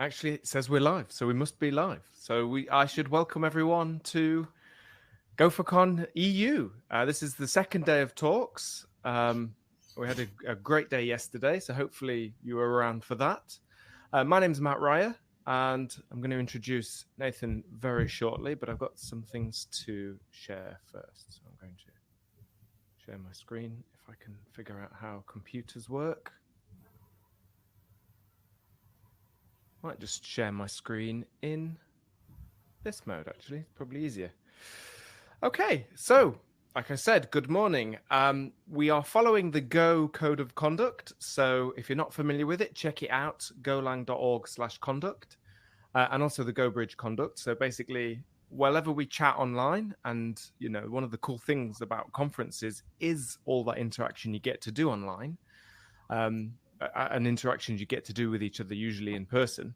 Actually, it says we're live, so we must be live. So I should welcome everyone to GopherCon EU. This is the second day of talks. We had a great day yesterday, so hopefully you were around for that. My name's Matt Ryer, and I'm going to introduce Nathan very shortly, but I've got some things to share first. So I'm going to share my screen if I can figure out how computers work. Might just share my screen in this mode, actually. It's probably easier. Okay, so like I said, good morning. We are following the Go Code of Conduct. So if you're not familiar with it, check it out, golang.org/conduct, and also the Go Bridge Conduct. So basically, wherever we chat online, and one of the cool things about conferences is all that interaction you get to do online. And interactions you get to do with each other, usually in person.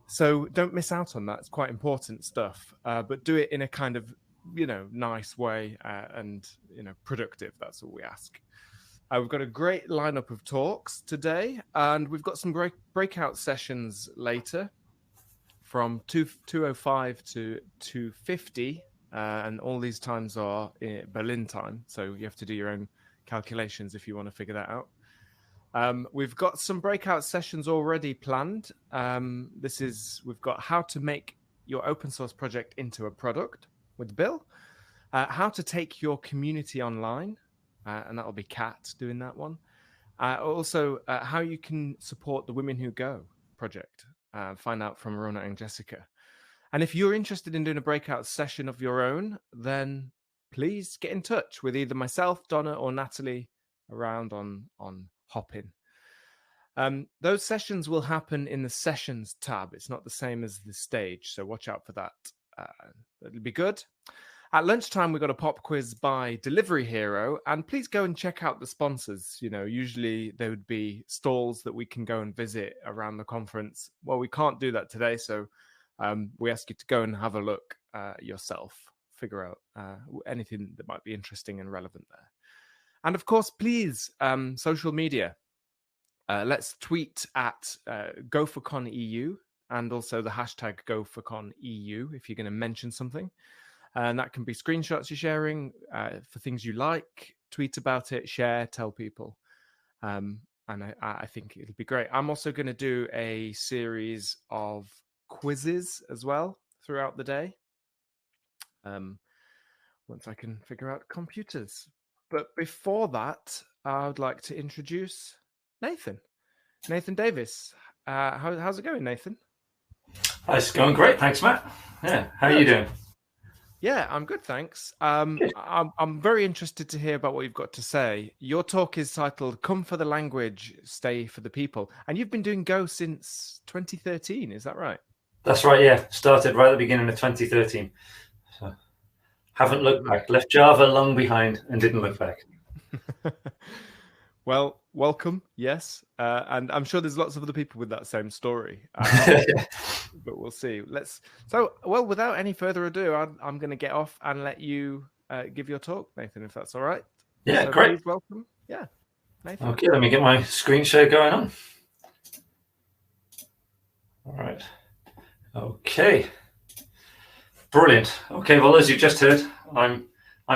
So don't miss out on that. It's quite important stuff, but do it in a kind of, nice way and, productive. That's all we ask. We've got a great lineup of talks today, and we've got some breakout sessions later from 2:05 to 2:50, and all these times are in Berlin time. So you have to do your own calculations if you want to figure that out. We've got some breakout sessions already planned. We've got how to make your open source project into a product with Bill, how to take your community online, and that'll be Kat doing that one. Also, how you can support the Women Who Go project, find out from Rona and Jessica. And if you're interested in doing a breakout session of your own, then please get in touch with either myself, Donna, or Natalie around on Hopin. Those sessions will happen in the sessions tab. It's not the same as the stage, so watch out for that. It'll be good. At lunchtime, we've got a pop quiz by Delivery Hero, and please go and check out the sponsors. Usually there would be stalls that we can go and visit around the conference. Well, we can't do that today, so we ask you to go and have a look yourself, figure out anything that might be interesting and relevant there. And of course, please, social media. Let's tweet at GopherCon EU and also the hashtag GopherCon EU if you're going to mention something. And that can be screenshots you're sharing for things you like. Tweet about it, share, tell people. And I think it'll be great. I'm also going to do a series of quizzes as well throughout the day. Once I can figure out computers. But before that, I would like to introduce Nathan Davies. How's it going, Nathan? It's going great. Thanks, Matt. Yeah. How are you doing? Yeah, I'm good, thanks. I'm very interested to hear about what you've got to say. Your talk is titled "Come for the Language, Stay for the People," and you've been doing Go since 2013. Is that right? That's right. Yeah, started right at the beginning of 2013. So, haven't looked back. Left Java long behind and didn't look back. Well, welcome. Yes, and I'm sure there's lots of other people with that same story. But we'll see. Without any further ado, I'm going to get off and let you give your talk, Nathan, if that's all right. Yeah, great. Please welcome. Yeah, Nathan. Okay, let me get my screen share going on. All right. Okay. Brilliant. Okay, well, as you just heard, I'm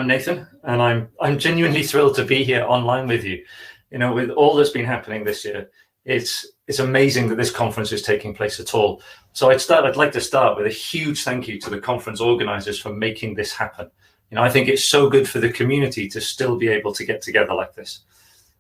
Nathan, and I'm genuinely thrilled to be here online with you. With all that's been happening this year, it's amazing that this conference is taking place at all. So I'd like to start with a huge thank you to the conference organizers for making this happen. I think it's so good for the community to still be able to get together like this.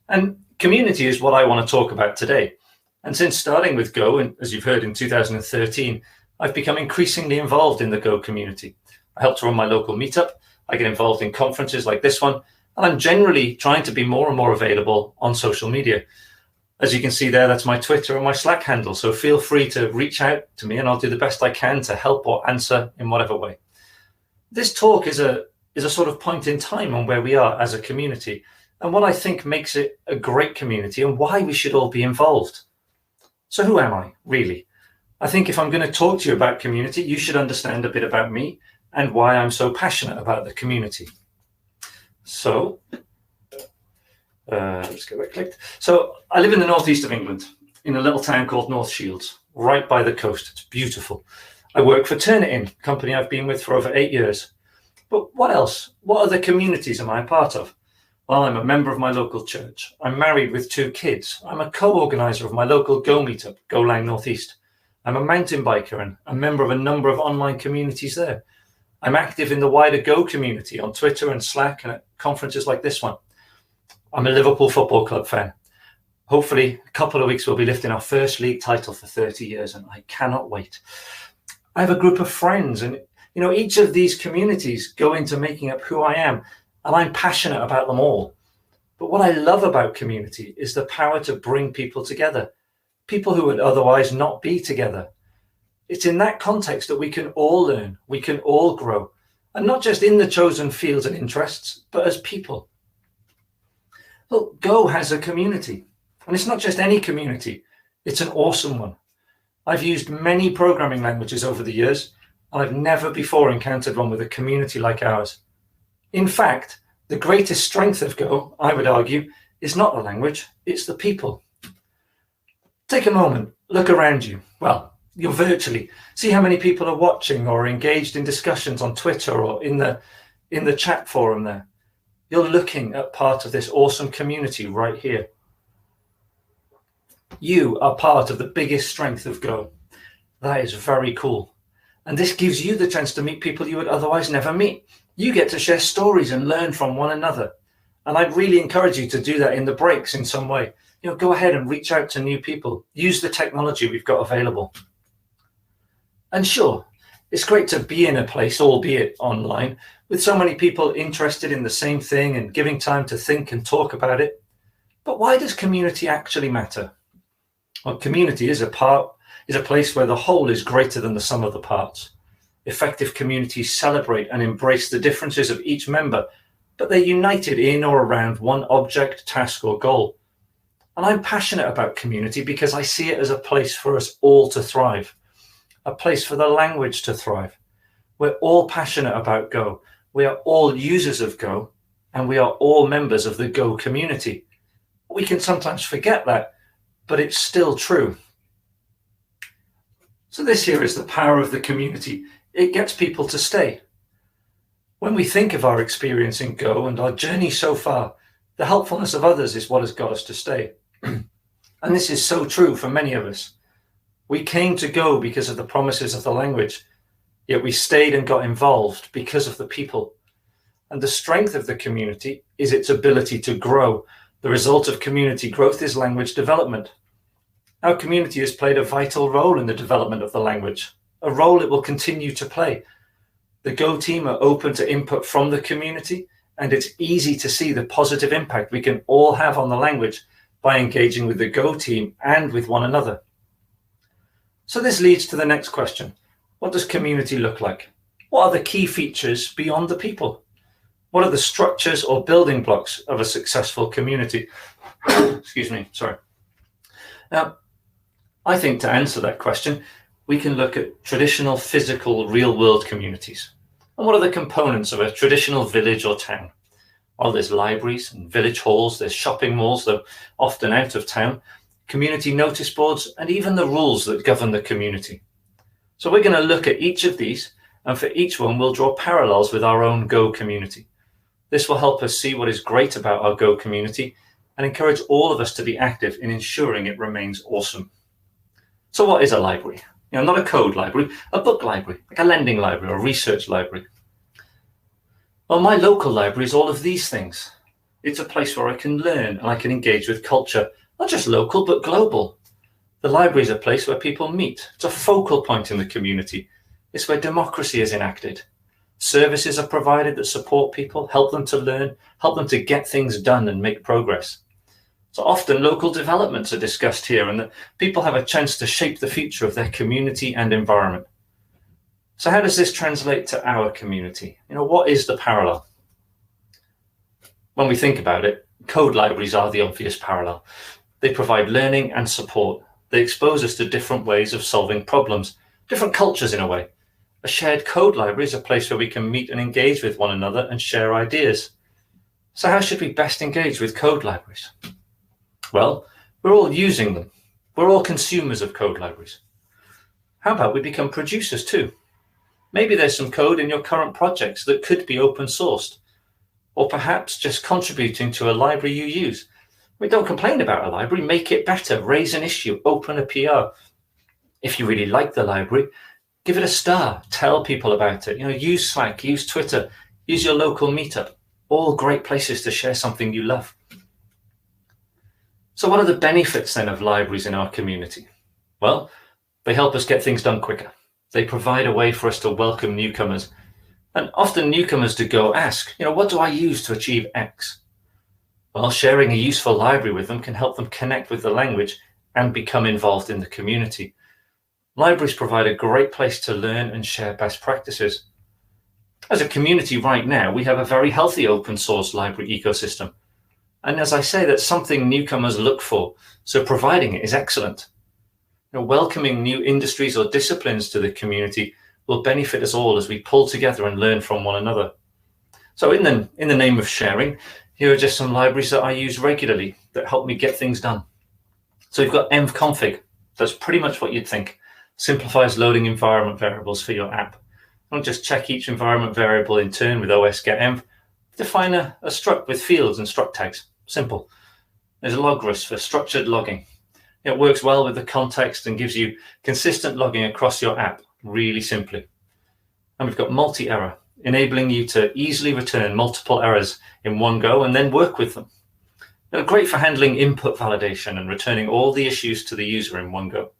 And community is what I want to talk about today. And since starting with Go, and as you've heard in 2013, I've become increasingly involved in the Go community. I help to run my local meetup. I get involved in conferences like this one, and I'm generally trying to be more and more available on social media. As you can see there, that's my Twitter and my Slack handle. So feel free to reach out to me and I'll do the best I can to help or answer in whatever way. This talk is a sort of point in time on where we are as a community and what I think makes it a great community and why we should all be involved. So who am I, really? I think if I'm going to talk to you about community, you should understand a bit about me and why I'm so passionate about the community. So let's get that clicked. So I live in the northeast of England in a little town called North Shields. right by the coast. It's beautiful. I work for Turnitin, a company I've been with for over 8 years. But what else? What other communities am I a part of? Well, I'm a member of my local church. I'm married with 2 kids. I'm a co-organizer of my local Go Meetup, Go Lang Northeast. I'm a mountain biker and a member of a number of online communities there. I'm active in the wider Go community on Twitter and Slack and at conferences like this one. I'm a Liverpool Football Club fan. Hopefully, a couple of weeks we'll be lifting our first league title for 30 years, and I cannot wait. I have a group of friends, and each of these communities go into making up who I am, and I'm passionate about them all. But what I love about community is the power to bring people together, people who would otherwise not be together. It's in that context that we can all learn, we can all grow, and not just in the chosen fields and interests, but as people. Look, Go has a community, and it's not just any community, it's an awesome one. I've used many programming languages over the years, and I've never before encountered one with a community like ours. In fact, the greatest strength of Go, I would argue, is not the language, it's the people. Take a moment, look around you. Well, you're virtually. See how many people are watching or engaged in discussions on Twitter or in the chat forum there. You're looking at part of this awesome community right here. You are part of the biggest strength of Go. That is very cool. And this gives you the chance to meet people you would otherwise never meet. You get to share stories and learn from one another. And I'd really encourage you to do that in the breaks in some way. Go ahead and reach out to new people. Use the technology we've got available. And sure, it's great to be in a place, albeit online, with so many people interested in the same thing and giving time to think and talk about it. But why does community actually matter? Well, community is a place where the whole is greater than the sum of the parts. Effective communities celebrate and embrace the differences of each member, but they're united in or around one object, task, or goal. And I'm passionate about community because I see it as a place for us all to thrive, a place for the language to thrive. We're all passionate about Go. We are all users of Go, and we are all members of the Go community. We can sometimes forget that, but it's still true. So this here is the power of the community. It gets people to stay. When we think of our experience in Go and our journey so far, the helpfulness of others is what has got us to stay. And this is so true for many of us. We came to Go because of the promises of the language, yet we stayed and got involved because of the people. And the strength of the community is its ability to grow. The result of community growth is language development. Our community has played a vital role in the development of the language, a role it will continue to play. The Go team are open to input from the community, and it's easy to see the positive impact we can all have on the language by engaging with the Go team and with one another. So this leads to the next question. What does community look like? What are the key features beyond the people? What are the structures or building blocks of a successful community? Excuse me, sorry. Now, I think to answer that question, we can look at traditional physical real-world communities. And what are the components of a traditional village or town? Well, there's libraries and village halls, there's shopping malls, though often out of town, community notice boards, and even the rules that govern the community. So we're going to look at each of these, and for each one, we'll draw parallels with our own Go community. This will help us see what is great about our Go community and encourage all of us to be active in ensuring it remains awesome. So what is a library? Not a code library, a book library, like a lending library or a research library. Well, my local library is all of these things. It's a place where I can learn and I can engage with culture, not just local, but global. The library is a place where people meet. It's a focal point in the community. It's where democracy is enacted. Services are provided that support people, help them to learn, help them to get things done and make progress. So often local developments are discussed here, and that people have a chance to shape the future of their community and environment. So how does this translate to our community? What is the parallel? When we think about it, code libraries are the obvious parallel. They provide learning and support. They expose us to different ways of solving problems, different cultures in a way. A shared code library is a place where we can meet and engage with one another and share ideas. So how should we best engage with code libraries? Well, we're all using them. We're all consumers of code libraries. How about we become producers too? Maybe there's some code in your current projects that could be open sourced, or perhaps just contributing to a library you use. We don't complain about a library, make it better, raise an issue, open a PR. If you really like the library, give it a star, tell people about it. Use Slack, use Twitter, use your local meetup. All great places to share something you love. So what are the benefits then of libraries in our community? Well, they help us get things done quicker. They provide a way for us to welcome newcomers. And often newcomers to go ask, what do I use to achieve X? Well, sharing a useful library with them can help them connect with the language and become involved in the community. Libraries provide a great place to learn and share best practices. As a community right now, we have a very healthy open source library ecosystem. And as I say, that's something newcomers look for, so providing it is excellent. Welcoming new industries or disciplines to the community will benefit us all as we pull together and learn from one another. So in the name of sharing, here are just some libraries that I use regularly that help me get things done. So we've got envconfig. That's pretty much what you'd think. Simplifies loading environment variables for your app. Don't just check each environment variable in turn with os get env. Define a struct with fields and struct tags. Simple. There's Logrus for structured logging. It works well with the context and gives you consistent logging across your app really simply. And we've got multi-error, enabling you to easily return multiple errors in one go and then work with them. They're great for handling input validation and returning all the issues to the user in one go.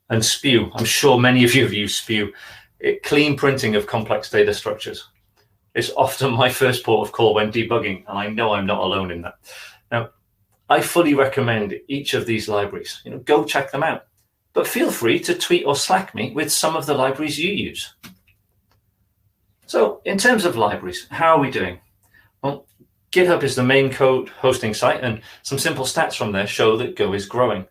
And Spew, I'm sure many of you have used Spew. Clean printing of complex data structures. It's often my first port of call when debugging, and I know I'm not alone in that. Now, I fully recommend each of these libraries. Go check them out. But feel free to tweet or Slack me with some of the libraries you use. So in terms of libraries, how are we doing? Well, GitHub is the main code hosting site, and some simple stats from there show that Go is growing.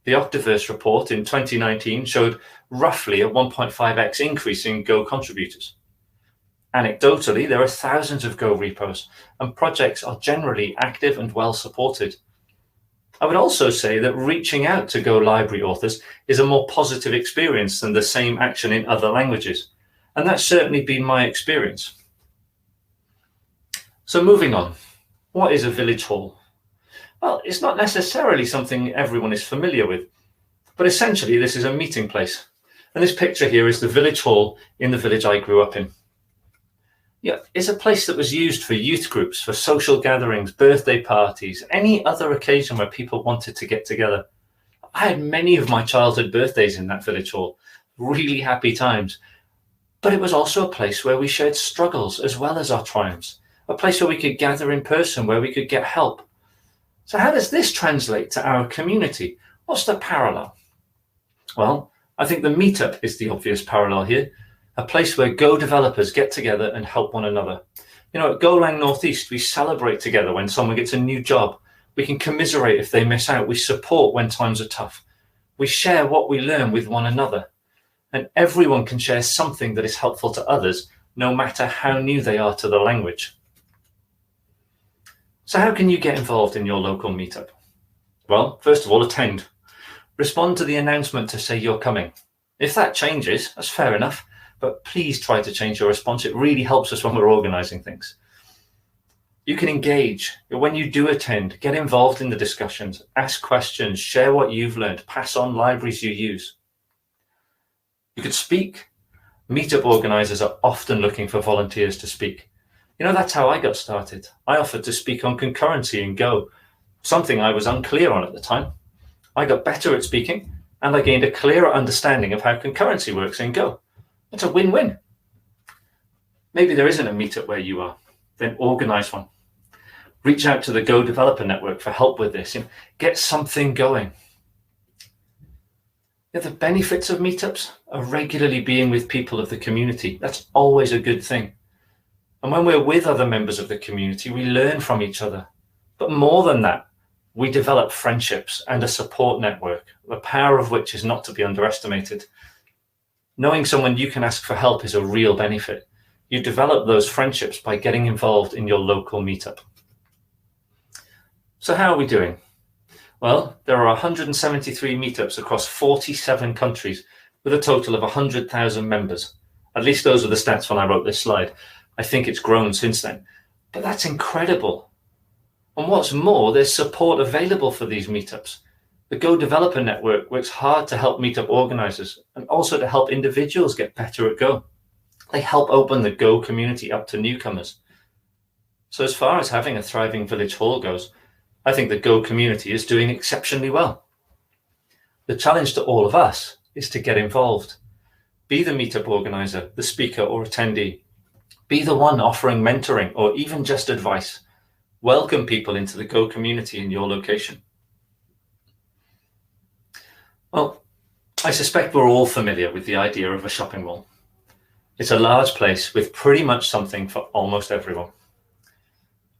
The Octaverse report in 2019 showed roughly a 1.5x increase in Go contributors. Anecdotally, there are thousands of Go repos, and projects are generally active and well supported. I would also say that reaching out to Go library authors is a more positive experience than the same action in other languages, and that's certainly been my experience. So moving on, what is a village hall? Well, it's not necessarily something everyone is familiar with, but essentially this is a meeting place. And this picture here is the village hall in the village I grew up in. Yeah, it's a place that was used for youth groups, for social gatherings, birthday parties, any other occasion where people wanted to get together. I had many of my childhood birthdays in that village hall, really happy times. But it was also a place where we shared struggles as well as our triumphs, a place where we could gather in person, where we could get help. So how does this translate to our community? What's the parallel? Well, I think the meetup is the obvious parallel here. A place where Go developers get together and help one another. At Golang Northeast, we celebrate together when someone gets a new job. We can commiserate if they miss out. We support when times are tough. We share what we learn with one another. And everyone can share something that is helpful to others, no matter how new they are to the language. So how can you get involved in your local meetup? Well, first of all, attend. Respond to the announcement to say you're coming. If that changes, that's fair enough. But please try to change your response. It really helps us when we're organizing things. You can engage. When you do attend, get involved in the discussions, ask questions, share what you've learned, pass on libraries you use. You could speak. Meetup organizers are often looking for volunteers to speak. That's how I got started. I offered to speak on concurrency in Go, something I was unclear on at the time. I got better at speaking, and I gained a clearer understanding of how concurrency works in Go. It's a win-win. Maybe there isn't a meetup where you are. Then organize one. Reach out to the Go Developer Network for help with this. Get something going. The benefits of meetups are regularly being with people of the community. That's always a good thing. And when we're with other members of the community, we learn from each other. But more than that, we develop friendships and a support network, the power of which is not to be underestimated. Knowing someone you can ask for help is a real benefit. You develop those friendships by getting involved in your local meetup. So how are we doing? Well, there are 173 meetups across 47 countries with a total of 100,000 members. At least those are the stats when I wrote this slide. I think it's grown since then. But that's incredible. And what's more, there's support available for these meetups. The Go Developer Network works hard to help meetup organizers and also to help individuals get better at Go. They help open the Go community up to newcomers. So as far as having a thriving village hall goes, I think the Go community is doing exceptionally well. The challenge to all of us is to get involved. Be the meetup organizer, the speaker or attendee. Be the one offering mentoring or even just advice. Welcome people into the Go community in your location. Well, I suspect we're all familiar with the idea of a shopping mall. It's a large place with pretty much something for almost everyone.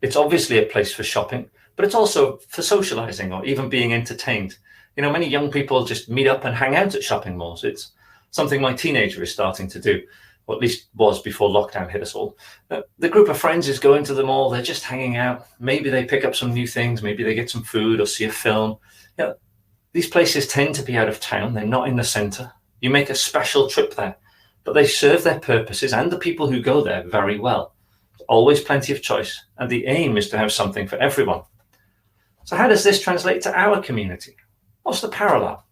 It's obviously a place for shopping, but it's also for socializing or even being entertained. You know, many young people just meet up and hang out at shopping malls. It's something my teenager is starting to do, or at least was before lockdown hit us all. The group of friends is going to the mall, they're just hanging out. Maybe they pick up some new things, maybe they get some food or see a film. You know, these places tend to be out of town, they're not in the center. You make a special trip there, but they serve their purposes and the people who go there very well. There's always plenty of choice, and the aim is to have something for everyone. So how does this translate to our community? What's the parallel?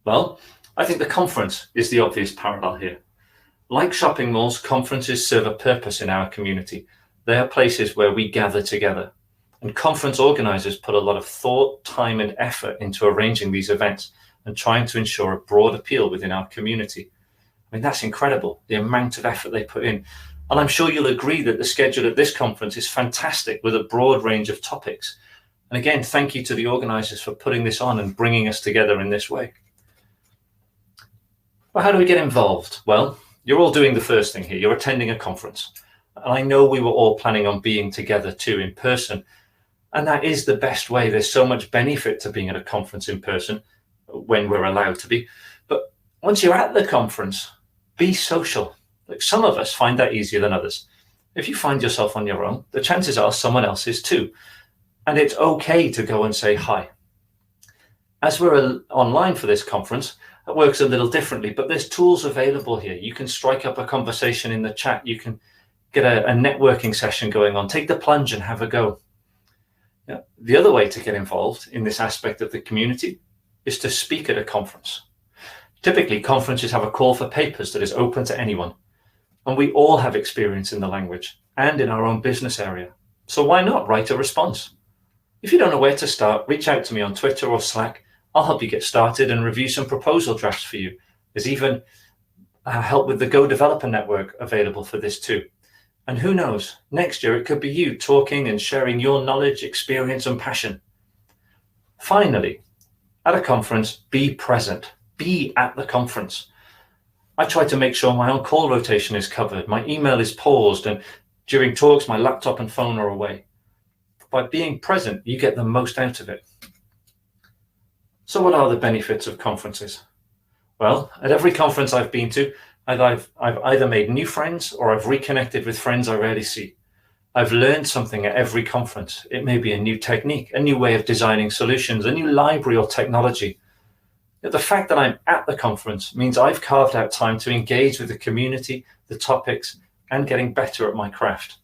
Well, I think the conference is the obvious parallel here. Like shopping malls, conferences serve a purpose in our community. They are places where we gather together. And conference organizers put a lot of thought, time, and effort into arranging these events and trying to ensure a broad appeal within our community. I mean, that's incredible, the amount of effort they put in. And I'm sure you'll agree that the schedule at this conference is fantastic with a broad range of topics. And again, thank you to the organizers for putting this on and bringing us together in this way. But how do we get involved? Well, you're all doing the first thing here. You're attending a conference. And I know we were all planning on being together too in person. And that is the best way. There's so much benefit to being at a conference in person when we're allowed to be. But once you're at the conference, be social. Like, some of us find that easier than others. If you find yourself on your own, the chances are someone else is too. And it's okay to go and say hi. As we're online for this conference, it works a little differently, but there's tools available here. You can strike up a conversation in the chat. You can get a networking session going on. Take the plunge and have a go. Yeah. The other way to get involved in this aspect of the community is to speak at a conference. Typically, conferences have a call for papers that is open to anyone. And we all have experience in the language and in our own business area. So why not write a response? If you don't know where to start, reach out to me on Twitter or Slack. I'll help you get started and review some proposal drafts for you. There's even help with the Go Developer Network available for this too. And who knows, next year it could be you talking and sharing your knowledge, experience, and passion. Finally, at a conference, be present. Be at the conference. I try to make sure my own call rotation is covered, my email is paused, and during talks, my laptop and phone are away. By being present, you get the most out of it. So what are the benefits of conferences? Well, at every conference I've been to, I've either made new friends or I've reconnected with friends I rarely see. I've learned something at every conference. It may be a new technique, a new way of designing solutions, a new library or technology. Yet the fact that I'm at the conference means I've carved out time to engage with the community, the topics, and getting better at my craft.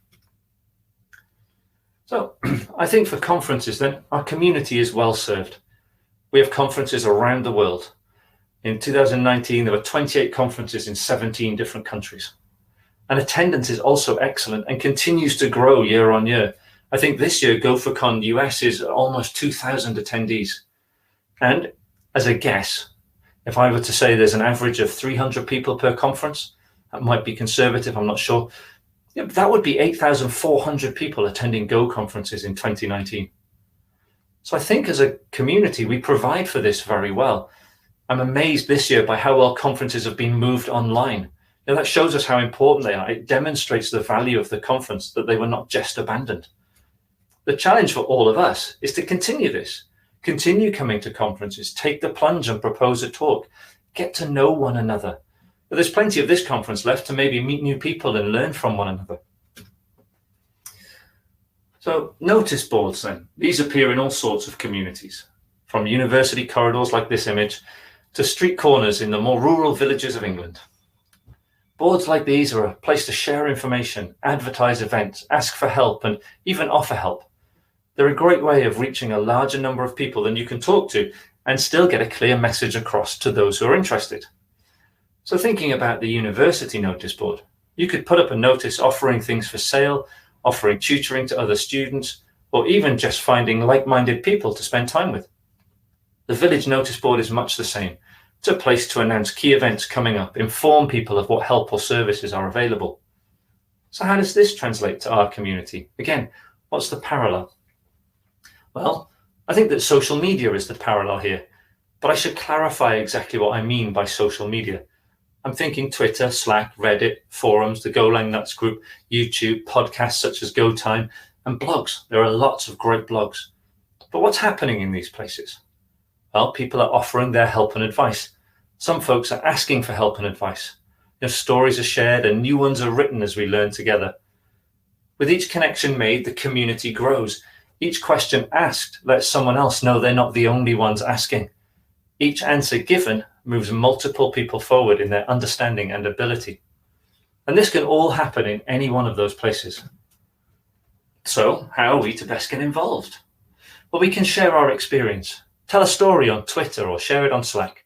So I think for conferences then, our community is well served. We have conferences around the world. In 2019, there were 28 conferences in 17 different countries. And attendance is also excellent and continues to grow year on year. I think this year, GopherCon US is almost 2,000 attendees. And as a guess, if I were to say there's an average of 300 people per conference, that might be conservative, I'm not sure. Yeah, but that would be 8,400 people attending Go conferences in 2019. So I think as a community, we provide for this very well. I'm amazed this year by how well conferences have been moved online. Now, that shows us how important they are. It demonstrates the value of the conference, that they were not just abandoned. The challenge for all of us is to continue this. Continue coming to conferences, take the plunge and propose a talk, get to know one another. But there's plenty of this conference left to maybe meet new people and learn from one another. So notice boards then. These appear in all sorts of communities, from university corridors like this image to street corners in the more rural villages of England. Boards like these are a place to share information, advertise events, ask for help, and even offer help. They're a great way of reaching a larger number of people than you can talk to and still get a clear message across to those who are interested. So thinking about the university notice board, you could put up a notice offering things for sale, offering tutoring to other students, or even just finding like-minded people to spend time with. The village notice board is much the same. It's a place to announce key events coming up, inform people of what help or services are available. So how does this translate to our community? Again, what's the parallel? Well, I think that social media is the parallel here, but I should clarify exactly what I mean by social media. I'm thinking Twitter, Slack, Reddit, forums, the Golang Nuts group, YouTube, podcasts such as GoTime, and blogs. There are lots of great blogs. But what's happening in these places? Well, people are offering their help and advice. Some folks are asking for help and advice. Stories are shared and new ones are written as we learn together. With each connection made, the community grows. Each question asked lets someone else know they're not the only ones asking. Each answer given moves multiple people forward in their understanding and ability. And this can all happen in any one of those places. So how are we to best get involved? Well, we can share our experience. Tell a story on Twitter or share it on Slack.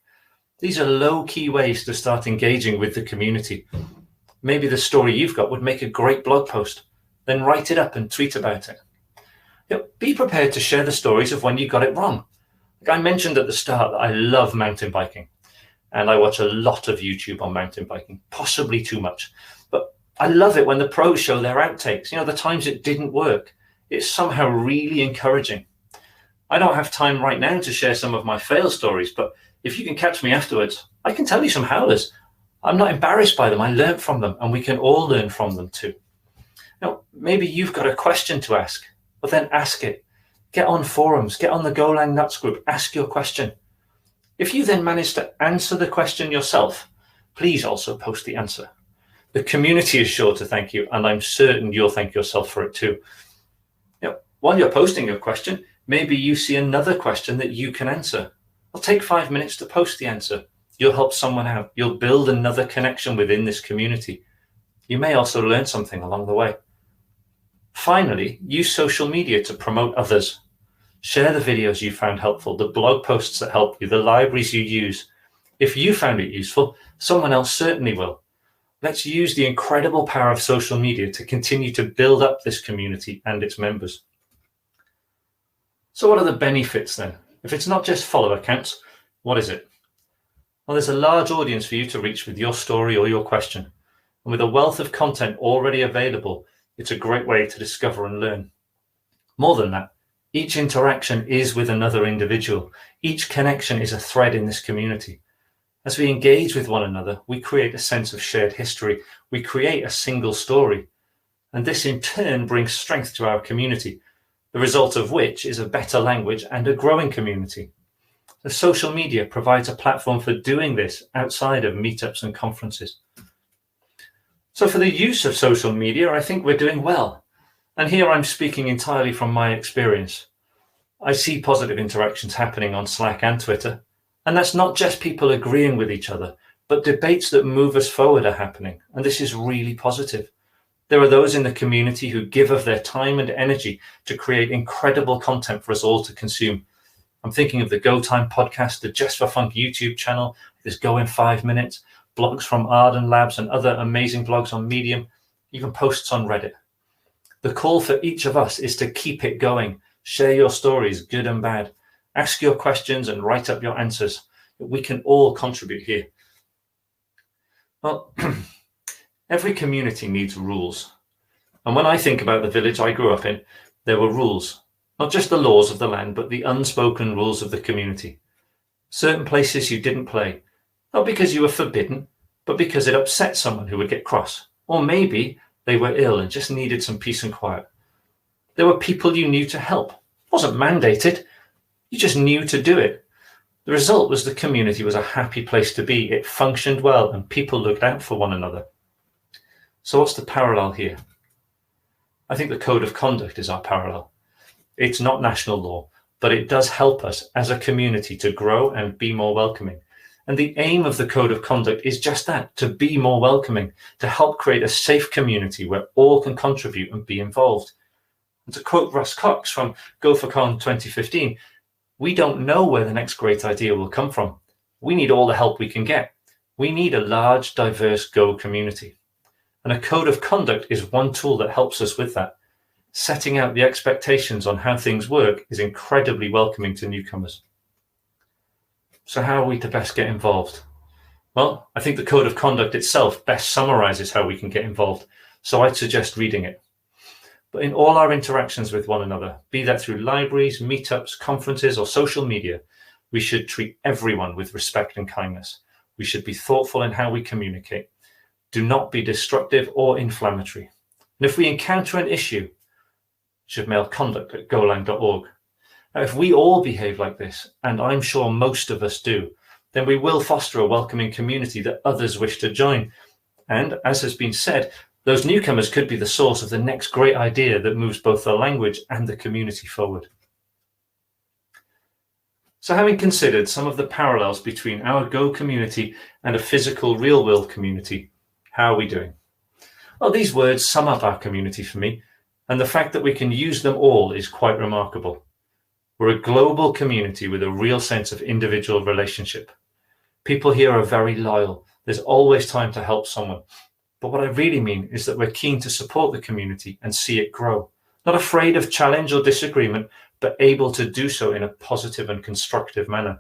These are low-key ways to start engaging with the community. Maybe the story you've got would make a great blog post. Then write it up and tweet about it. Be prepared to share the stories of when you got it wrong. Like I mentioned at the start that I love mountain biking, and I watch a lot of YouTube on mountain biking, possibly too much. But I love it when the pros show their outtakes, the times it didn't work. It's somehow really encouraging. I don't have time right now to share some of my fail stories, but if you can catch me afterwards, I can tell you some howlers. I'm not embarrassed by them. I learned from them, and we can all learn from them too. Now, maybe you've got a question to ask, but then ask it. Get on forums, get on the Golang Nuts group, ask your question. If you then manage to answer the question yourself, please also post the answer. The community is sure to thank you, and I'm certain you'll thank yourself for it too. While you're posting your question, maybe you see another question that you can answer. Well, take 5 minutes to post the answer. You'll help someone out. You'll build another connection within this community. You may also learn something along the way. Finally, use social media to promote others. Share the videos you found helpful, the blog posts that help you, the libraries you use. If you found it useful, someone else certainly will. Let's use the incredible power of social media to continue to build up this community and its members. So what are the benefits then? If it's not just follower counts, what is it? Well, there's a large audience for you to reach with your story or your question. And with a wealth of content already available, it's a great way to discover and learn. More than that, each interaction is with another individual. Each connection is a thread in this community. As we engage with one another, we create a sense of shared history. We create a single story. And this in turn brings strength to our community, the result of which is a better language and a growing community. The social media provides a platform for doing this outside of meetups and conferences. So for the use of social media, I think we're doing well. And here I'm speaking entirely from my experience. I see positive interactions happening on Slack and Twitter. And that's not just people agreeing with each other, but debates that move us forward are happening. And this is really positive. There are those in the community who give of their time and energy to create incredible content for us all to consume. I'm thinking of the GoTime podcast, the Just for Funk YouTube channel, this Go in 5 minutes, blogs from Arden Labs and other amazing blogs on Medium, even posts on Reddit. The call for each of us is to keep it going. Share your stories, good and bad. Ask your questions and write up your answers. We can all contribute here. Well, every community needs rules. And when I think about the village I grew up in, there were rules, not just the laws of the land, but the unspoken rules of the community. Certain places you didn't play, not because you were forbidden, but because it upset someone who would get cross. Or maybe they were ill and just needed some peace and quiet. There were people you knew to help. It wasn't mandated. You just knew to do it. The result was the community was a happy place to be. It functioned well and people looked out for one another. So what's the parallel here? I think the code of conduct is our parallel. It's not national law, but it does help us as a community to grow and be more welcoming. And the aim of the code of conduct is just that, to be more welcoming, to help create a safe community where all can contribute and be involved. And to quote Russ Cox from GopherCon 2015, we don't know where the next great idea will come from. We need all the help we can get. We need a large, diverse Go community. And a code of conduct is one tool that helps us with that. Setting out the expectations on how things work is incredibly welcoming to newcomers. So how are we to best get involved? Well, I think the code of conduct itself best summarizes how we can get involved, so I'd suggest reading it. But in all our interactions with one another, be that through libraries, meetups, conferences, or social media, we should treat everyone with respect and kindness. We should be thoughtful in how we communicate. Do not be destructive or inflammatory. And if we encounter an issue, should mail conduct@golang.org. Now, if we all behave like this, and I'm sure most of us do, then we will foster a welcoming community that others wish to join. And as has been said, those newcomers could be the source of the next great idea that moves both the language and the community forward. So having considered some of the parallels between our Go community and a physical real-world community, how are we doing? Well, these words sum up our community for me, and the fact that we can use them all is quite remarkable. We're a global community with a real sense of individual relationship. People here are very loyal. There's always time to help someone. But what I really mean is that we're keen to support the community and see it grow. Not afraid of challenge or disagreement, but able to do so in a positive and constructive manner.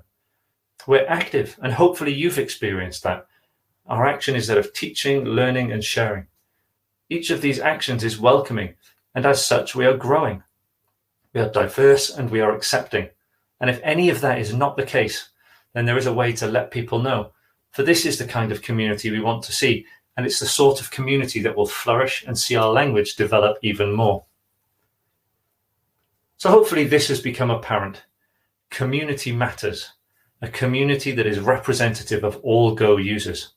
We're active, and hopefully you've experienced that. Our action is that of teaching, learning, and sharing. Each of these actions is welcoming, and as such, we are growing. We are diverse and we are accepting. And if any of that is not the case, then there is a way to let people know. For this is the kind of community we want to see, and it's the sort of community that will flourish and see our language develop even more. So hopefully this has become apparent. Community matters, a community that is representative of all Go users.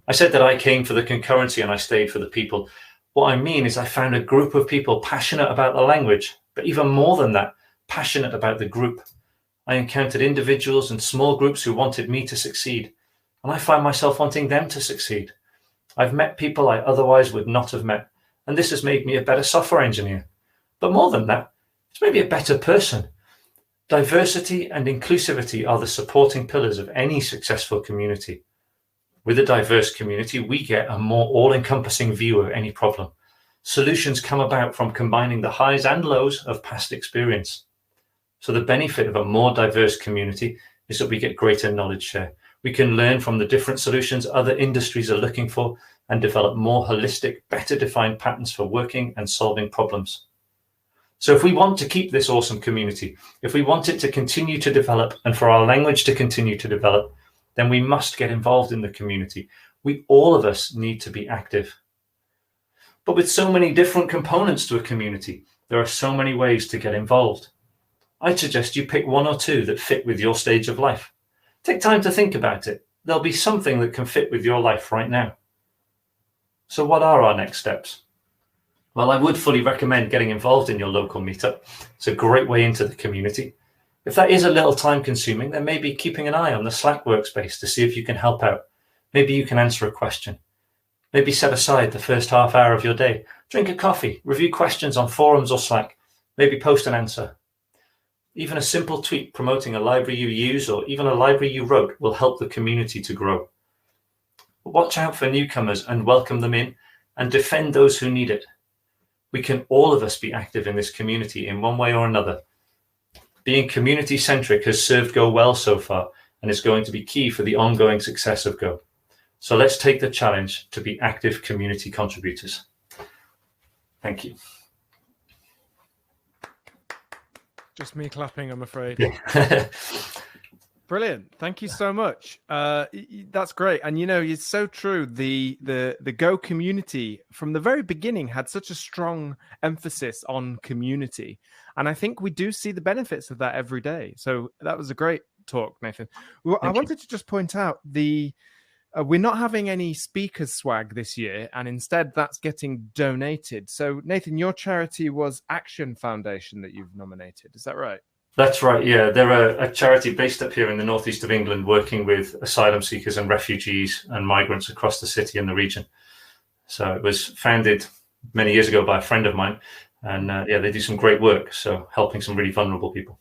I said that I came for the concurrency and I stayed for the people. What I mean is I found a group of people passionate about the language, but even more than that, passionate about the group. I encountered individuals and small groups who wanted me to succeed, and I find myself wanting them to succeed. I've met people I otherwise would not have met, and this has made me a better software engineer. But more than that, it's made me a better person. Diversity and inclusivity are the supporting pillars of any successful community. With a diverse community, we get a more all-encompassing view of any problem. Solutions come about from combining the highs and lows of past experience. So the benefit of a more diverse community is that we get greater knowledge share. We can learn from the different solutions other industries are looking for and develop more holistic, better defined patterns for working and solving problems. So if we want to keep this awesome community, if we want it to continue to develop and for our language to continue to develop, then we must get involved in the community. All of us need to be active. But with so many different components to a community, there are so many ways to get involved. I'd suggest you pick one or two that fit with your stage of life. Take time to think about it. There'll be something that can fit with your life right now. So what are our next steps? Well, I would fully recommend getting involved in your local meetup. It's a great way into the community. If that is a little time consuming, then maybe keeping an eye on the Slack workspace to see if you can help out. Maybe you can answer a question. Maybe set aside the first half hour of your day. Drink a coffee, review questions on forums or Slack. Maybe post an answer. Even a simple tweet promoting a library you use or even a library you wrote will help the community to grow. Watch out for newcomers and welcome them in, and defend those who need it. We can all of us be active in this community in one way or another. Being community-centric has served Go well so far and is going to be key for the ongoing success of Go. So let's take the challenge to be active community contributors. Thank you. Just me clapping, I'm afraid. Yeah. Brilliant. Thank you so much. That's great. And, you know, it's so true. The Go community from the very beginning had such a strong emphasis on community. And I think we do see the benefits of that every day. So that was a great talk, Nathan. Well, I wanted to just point out we're not having any speakers swag this year, and instead that's getting donated. So, Nathan, your charity was Action Foundation that you've nominated. Is that right? That's right. Yeah, they're a charity based up here in the northeast of England, working with asylum seekers and refugees and migrants across the city and the region. So it was founded many years ago by a friend of mine, and yeah, they do some great work. So helping some really vulnerable people.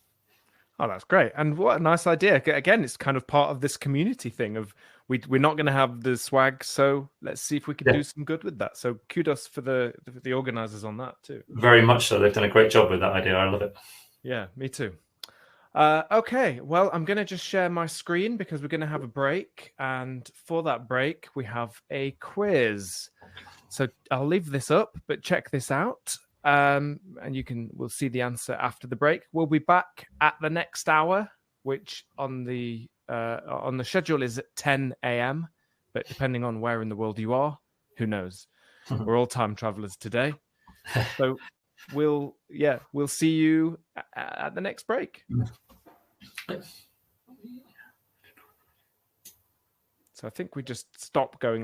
Oh, that's great. And what a nice idea. Again, it's kind of part of this community thing of we're not going to have the swag, so let's see if we could do some good with that. So kudos for the organizers on that too. Very much so. They've done a great job with that idea. I love it. Yeah, me too. Okay, well, I'm going to just share my screen because we're going to have a break. And for that break, we have a quiz. So I'll leave this up, but check this out. And we'll see the answer after the break. We'll be back at the next hour, which on the schedule is at 10 a.m. But depending on where in the world you are, who knows? We're all time travelers today. So we'll see you at the next break. So I think we just stop going